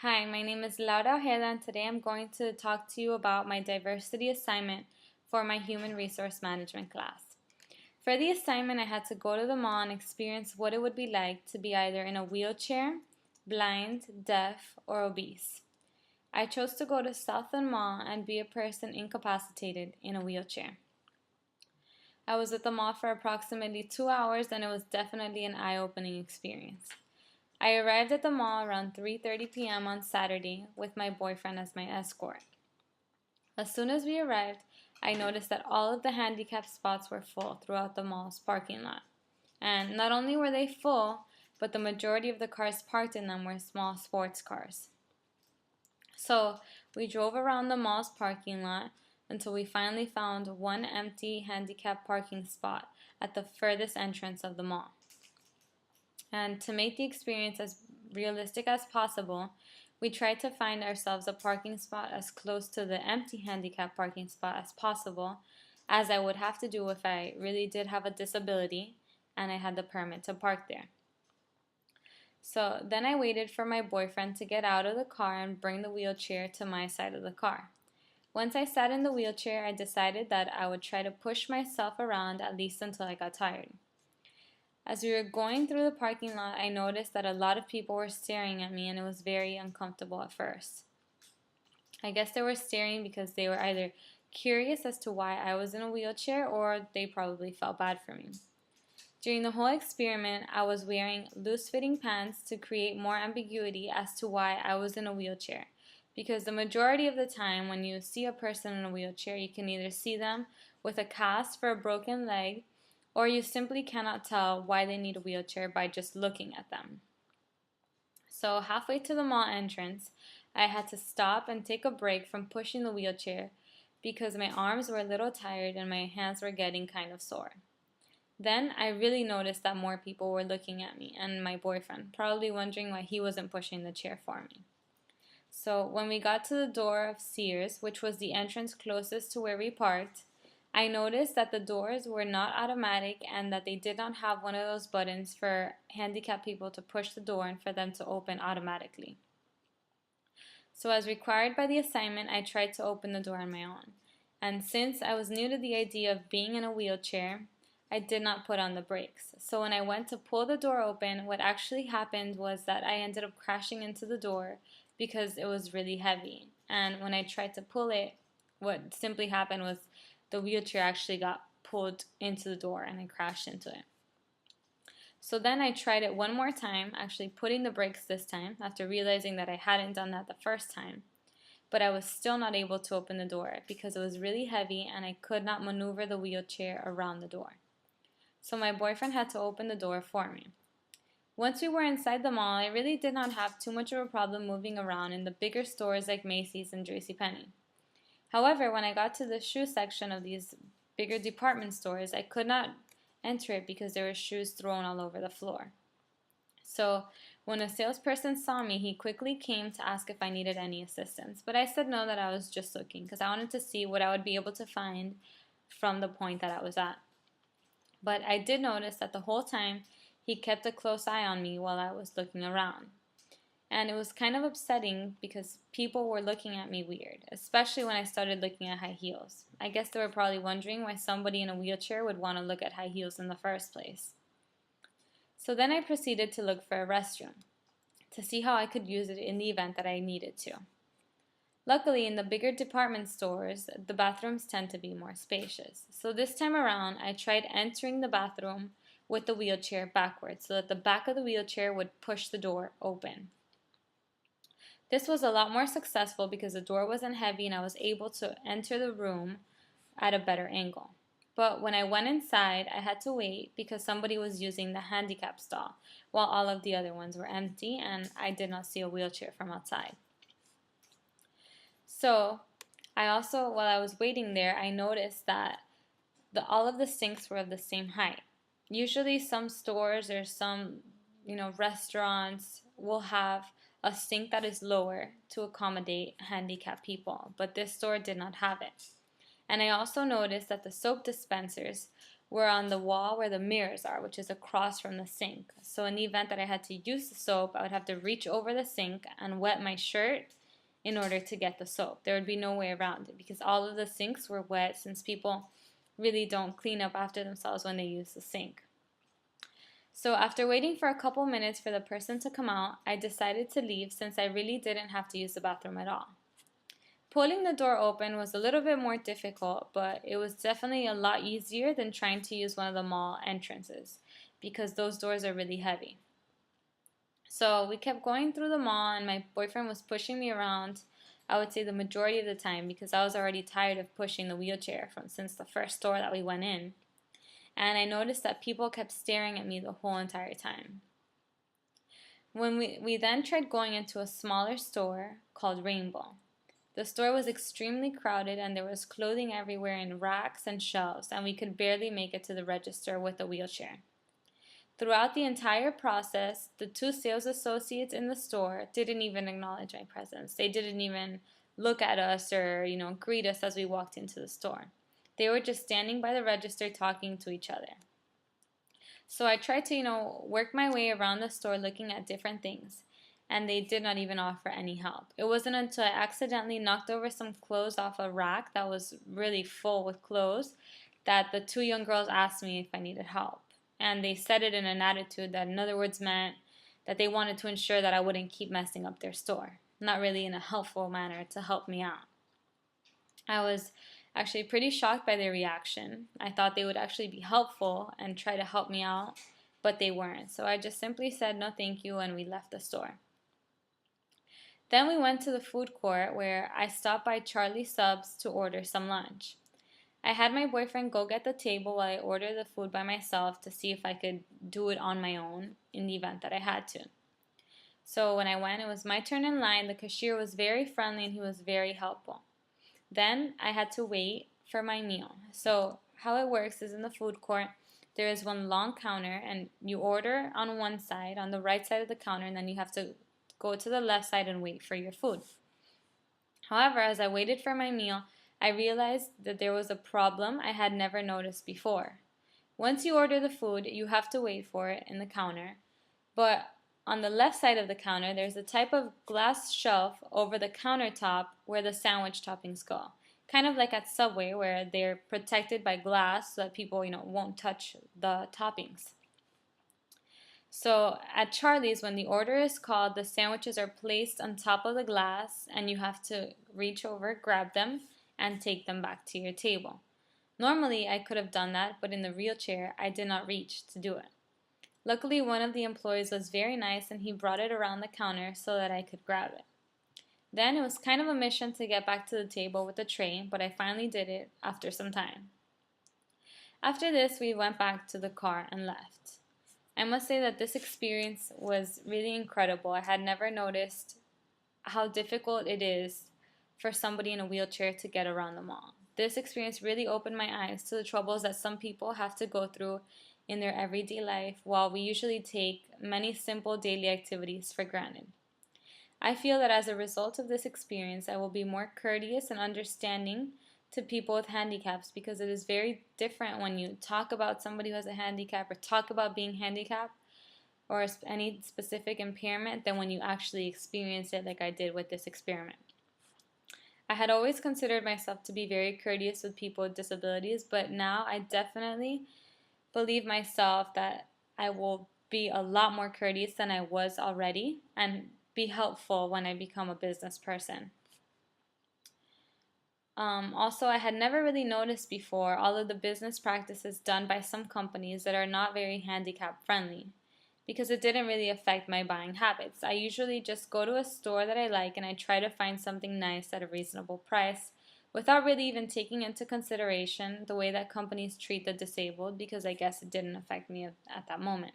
Hi, my name is Laura Ojeda, and today I'm going to talk to you about my diversity assignment for my human resource management class. For the assignment, I had to go to the mall and experience what it would be like to be either in a wheelchair, blind, deaf, or obese. I chose to go to Southland Mall and be a person incapacitated in a wheelchair. I was at the mall for approximately 2 hours, and it was definitely an eye-opening experience. I arrived at the mall around 3:30 p.m. on Saturday with my boyfriend as my escort. As soon as we arrived, I noticed that all of the handicap spots were full throughout the mall's parking lot. And not only were they full, but the majority of the cars parked in them were small sports cars. So we drove around the mall's parking lot until we finally found one empty handicap parking spot at the furthest entrance of the mall. And to make the experience as realistic as possible, we tried to find ourselves a parking spot as close to the empty handicap parking spot as possible, as I would have to do if I really did have a disability and I had the permit to park there. So then I waited for my boyfriend to get out of the car and bring the wheelchair to my side of the car. Once I sat in the wheelchair, I decided that I would try to push myself around at least until I got tired. As we were going through the parking lot, I noticed that a lot of people were staring at me, and it was very uncomfortable at first. I guess they were staring because they were either curious as to why I was in a wheelchair, or they probably felt bad for me. During the whole experiment, I was wearing loose-fitting pants to create more ambiguity as to why I was in a wheelchair, because the majority of the time when you see a person in a wheelchair, you can either see them with a cast for a broken leg, or you simply cannot tell why they need a wheelchair by just looking at them. So halfway to the mall entrance, I had to stop and take a break from pushing the wheelchair because my arms were a little tired and my hands were getting kind of sore. Then I really noticed that more people were looking at me and my boyfriend, probably wondering why he wasn't pushing the chair for me. So when we got to the door of Sears, which was the entrance closest to where we parked, I noticed that the doors were not automatic and that they did not have one of those buttons for handicapped people to push the door and for them to open automatically. So as required by the assignment, I tried to open the door on my own. And since I was new to the idea of being in a wheelchair, I did not put on the brakes. So when I went to pull the door open, what actually happened was that I ended up crashing into the door because it was really heavy. And when I tried to pull it, what simply happened was the wheelchair actually got pulled into the door and I crashed into it. So then I tried it one more time, actually putting the brakes this time after realizing that I hadn't done that the first time. But I was still not able to open the door because it was really heavy and I could not maneuver the wheelchair around the door. So my boyfriend had to open the door for me. Once we were inside the mall, I really did not have too much of a problem moving around in the bigger stores like Macy's and JCPenney. However, when I got to the shoe section of these bigger department stores, I could not enter it because there were shoes thrown all over the floor. So when a salesperson saw me, he quickly came to ask if I needed any assistance. But I said no, that I was just looking because I wanted to see what I would be able to find from the point that I was at. But I did notice that the whole time he kept a close eye on me while I was looking around. And it was kind of upsetting because people were looking at me weird, especially when I started looking at high heels. I guess they were probably wondering why somebody in a wheelchair would want to look at high heels in the first place. So then I proceeded to look for a restroom to see how I could use it in the event that I needed to. Luckily, in the bigger department stores, the bathrooms tend to be more spacious. So this time around, I tried entering the bathroom with the wheelchair backwards so that the back of the wheelchair would push the door open. This was a lot more successful because the door wasn't heavy and I was able to enter the room at a better angle. But when I went inside, I had to wait because somebody was using the handicap stall while all of the other ones were empty and I did not see a wheelchair from outside. So while I was waiting there, I noticed that all of the sinks were of the same height. Usually some stores or some restaurants will have a sink that is lower to accommodate handicapped people, but this store did not have it. And I also noticed that the soap dispensers were on the wall where the mirrors are, which is across from the sink. So in the event that I had to use the soap, I would have to reach over the sink and wet my shirt in order to get the soap. There would be no way around it because all of the sinks were wet since people really don't clean up after themselves when they use the sink. So after waiting for a couple minutes for the person to come out, I decided to leave since I really didn't have to use the bathroom at all. Pulling the door open was a little bit more difficult, but it was definitely a lot easier than trying to use one of the mall entrances because those doors are really heavy. So we kept going through the mall and my boyfriend was pushing me around, I would say the majority of the time because I was already tired of pushing the wheelchair since the first store that we went in. And I noticed that people kept staring at me the whole entire time. When we then tried going into a smaller store called Rainbow. The store was extremely crowded and there was clothing everywhere in racks and shelves, and we could barely make it to the register with a wheelchair. Throughout the entire process, the two sales associates in the store didn't even acknowledge my presence. They didn't even look at us or, greet us as we walked into the store. They were just standing by the register talking to each other. So I tried to, work my way around the store looking at different things, and they did not even offer any help. It wasn't until I accidentally knocked over some clothes off a rack that was really full with clothes that the two young girls asked me if I needed help. And they said it in an attitude that in other words meant that they wanted to ensure that I wouldn't keep messing up their store. Not really in a helpful manner to help me out. I was actually pretty shocked by their reaction. I thought they would actually be helpful and try to help me out, but they weren't. So I just simply said no thank you and we left the store. Then we went to the food court where I stopped by Charlie's Subs to order some lunch. I had my boyfriend go get the table while I ordered the food by myself to see if I could do it on my own in the event that I had to. So when I went, it was my turn in line. The cashier was very friendly and he was very helpful. Then I had to wait for my meal. So how it works is in the food court, there is one long counter and you order on one side, on the right side of the counter, and then you have to go to the left side and wait for your food. However, as I waited for my meal, I realized that there was a problem I had never noticed before. Once you order the food, you have to wait for it in the counter, but on the left side of the counter, there's a type of glass shelf over the countertop where the sandwich toppings go. Kind of like at Subway where they're protected by glass so that people, won't touch the toppings. So at Charlie's, when the order is called, the sandwiches are placed on top of the glass and you have to reach over, grab them, and take them back to your table. Normally, I could have done that, but in the wheelchair, I did not reach to do it. Luckily, one of the employees was very nice and he brought it around the counter so that I could grab it. Then it was kind of a mission to get back to the table with the tray, but I finally did it after some time. After this, we went back to the car and left. I must say that this experience was really incredible. I had never noticed how difficult it is for somebody in a wheelchair to get around the mall. This experience really opened my eyes to the troubles that some people have to go through in their everyday life, while we usually take many simple daily activities for granted. I feel that as a result of this experience, I will be more courteous and understanding to people with handicaps because it is very different when you talk about somebody who has a handicap or talk about being handicapped or any specific impairment than when you actually experience it like I did with this experiment. I had always considered myself to be very courteous with people with disabilities, but now I definitely believe myself that I will be a lot more courteous than I was already and be helpful when I become a business person. Also, I had never really noticed before all of the business practices done by some companies that are not very handicap friendly because it didn't really affect my buying habits. I usually just go to a store that I like and I try to find something nice at a reasonable price without really even taking into consideration the way that companies treat the disabled because I guess it didn't affect me at that moment.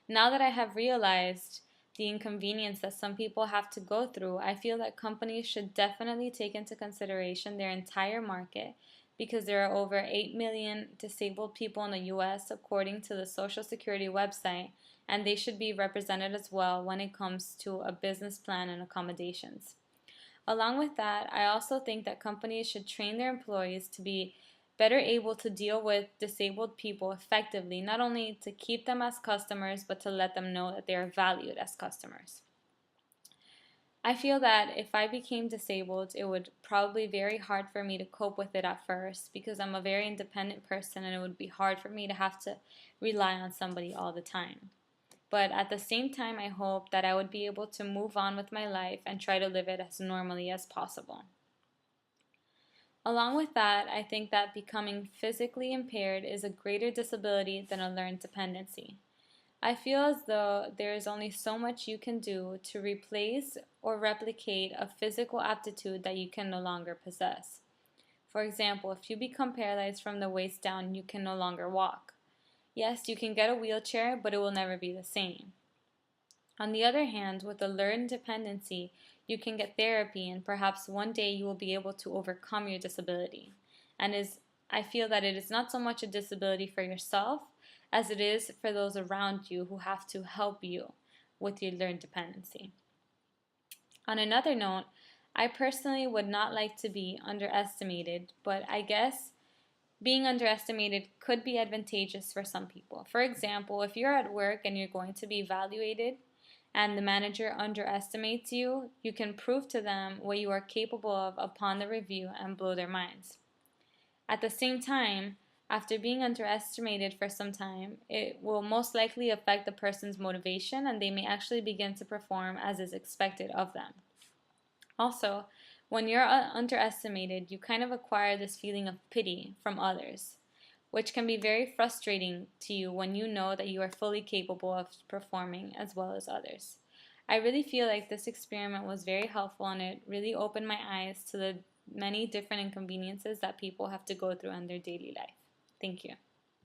Now that I have realized the inconvenience that some people have to go through, I feel that companies should definitely take into consideration their entire market because there are over 8 million disabled people in the U.S. according to the Social Security website, and they should be represented as well when it comes to a business plan and accommodations. Along with that, I also think that companies should train their employees to be better able to deal with disabled people effectively, not only to keep them as customers, but to let them know that they are valued as customers. I feel that if I became disabled, it would probably be very hard for me to cope with it at first because I'm a very independent person and it would be hard for me to have to rely on somebody all the time. But at the same time, I hope that I would be able to move on with my life and try to live it as normally as possible. Along with that, I think that becoming physically impaired is a greater disability than a learned dependency. I feel as though there is only so much you can do to replace or replicate a physical aptitude that you can no longer possess. For example, if you become paralyzed from the waist down, you can no longer walk. Yes, you can get a wheelchair, but it will never be the same. On the other hand, with a learned dependency, you can get therapy and perhaps one day you will be able to overcome your disability. I feel that it is not so much a disability for yourself as it is for those around you who have to help you with your learned dependency. On another note, I personally would not like to be underestimated, but I guess being underestimated could be advantageous for some people. For example, if you're at work and you're going to be evaluated and the manager underestimates you, you can prove to them what you are capable of upon the review and blow their minds. At the same time, after being underestimated for some time, it will most likely affect the person's motivation and they may actually begin to perform as is expected of them. Also, when you're underestimated, you kind of acquire this feeling of pity from others, which can be very frustrating to you when you know that you are fully capable of performing as well as others. I really feel like this experiment was very helpful and it really opened my eyes to the many different inconveniences that people have to go through in their daily life. Thank you.